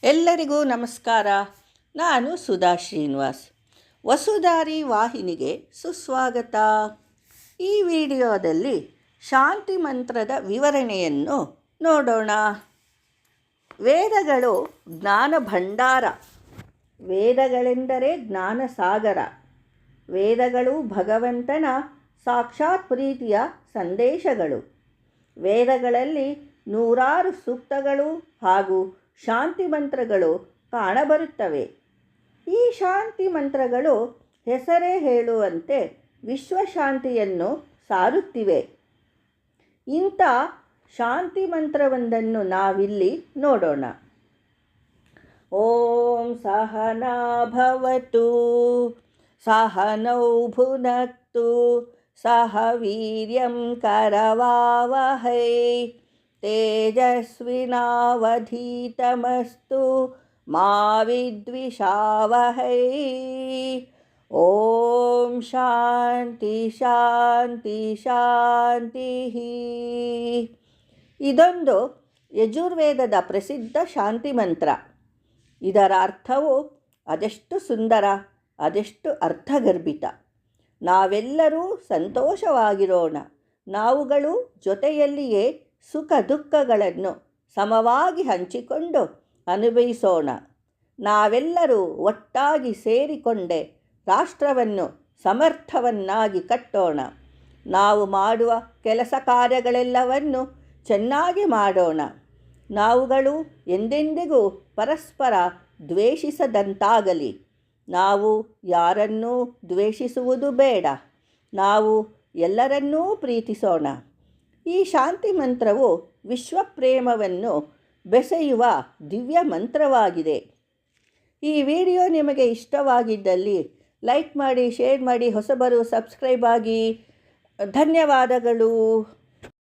ಎಲ್ಲರಿಗೂ ನಮಸ್ಕಾರ. ನಾನು ಸುಧಾ ಶ್ರೀನಿವಾಸ್. ವಸುಧಾರಿ ವಾಹಿನಿಗೆ ಸುಸ್ವಾಗತ. ಈ ವಿಡಿಯೋದಲ್ಲಿ ಶಾಂತಿ ಮಂತ್ರದ ವಿವರಣೆಯನ್ನು ನೋಡೋಣ. ವೇದಗಳು ಜ್ಞಾನ ಭಂಡಾರ. ವೇದಗಳೆಂದರೆ ಜ್ಞಾನ ಸಾಗರ. ವೇದಗಳು ಭಗವಂತನ ಸಾಕ್ಷಾತ್ ಪ್ರೀತಿಯ ಸಂದೇಶಗಳು. ವೇದಗಳಲ್ಲಿ ನೂರಾರು ಸೂಕ್ತಗಳು ಹಾಗೂ ಶಾಂತಿ ಮಂತ್ರಗಳು ಕಾಣಬರುತ್ತವೆ. ಈ ಶಾಂತಿ ಮಂತ್ರಗಳು ಹೆಸರೇ ಹೇಳುವಂತೆ ವಿಶ್ವಶಾಂತಿಯನ್ನು ಸಾರುತ್ತಿವೆ. ಇಂಥ ಶಾಂತಿ ಮಂತ್ರವೊಂದನ್ನು ನಾವಿಲ್ಲಿ ನೋಡೋಣ. ಓಂ ಸಹನಾ ಭವತು ಸಹನೌ ಭುನಕ್ತು ಸಹ ವೀರ್ಯಂ ಕರವಾವಹೈ ತೇಜಸ್ವಿನಾವಧೀತಮಸ್ತು ಮಾ ವಿದ್ವಿಷಾವಹೈ. ಓಂ ಶಾಂತಿ ಶಾಂತಿ ಶಾಂತಿ. ಇದೊಂದು ಯಜುರ್ವೇದದ ಪ್ರಸಿದ್ಧ ಶಾಂತಿ ಮಂತ್ರ. ಇದರ ಅರ್ಥವು ಅದೆಷ್ಟು ಸುಂದರ, ಅದೆಷ್ಟು ಅರ್ಥಗರ್ಭಿತ. ನಾವೆಲ್ಲರೂ ಸಂತೋಷವಾಗಿರೋಣ. ನಾವುಗಳು ಜೊತೆಯಲ್ಲಿಯೇ ಸುಖ ದುಃಖಗಳನ್ನು ಸಮವಾಗಿ ಹಂಚಿಕೊಂಡು ಅನುಭವಿಸೋಣ. ನಾವೆಲ್ಲರೂ ಒಟ್ಟಾಗಿ ಸೇರಿಕೊಂಡೆ ರಾಷ್ಟ್ರವನ್ನು ಸಮರ್ಥವನ್ನಾಗಿ ಕಟ್ಟೋಣ. ನಾವು ಮಾಡುವ ಕೆಲಸ ಕಾರ್ಯಗಳೆಲ್ಲವನ್ನು ಚೆನ್ನಾಗಿ ಮಾಡೋಣ. ನಾವುಗಳು ಎಂದೆಂದಿಗೂ ಪರಸ್ಪರ ದ್ವೇಷಿಸದಂತಾಗಲಿ. ನಾವು ಯಾರನ್ನೂ ದ್ವೇಷಿಸುವುದು ಬೇಡ. ನಾವು ಎಲ್ಲರನ್ನೂ ಪ್ರೀತಿಸೋಣ. ಈ ಶಾಂತಿ ಮಂತ್ರವು ವಿಶ್ವಪ್ರೇಮವನ್ನು ಬೆಸೆಯುವ ದಿವ್ಯ ಮಂತ್ರವಾಗಿದೆ. ಈ ವಿಡಿಯೋ ನಿಮಗೆ ಇಷ್ಟವಾಗಿದ್ದಲ್ಲಿ ಲೈಕ್ ಮಾಡಿ, ಶೇರ್ ಮಾಡಿ, ಹೊಸಬರು ಸಬ್ಸ್ಕ್ರೈಬ್ ಆಗಿ. ಧನ್ಯವಾದಗಳು.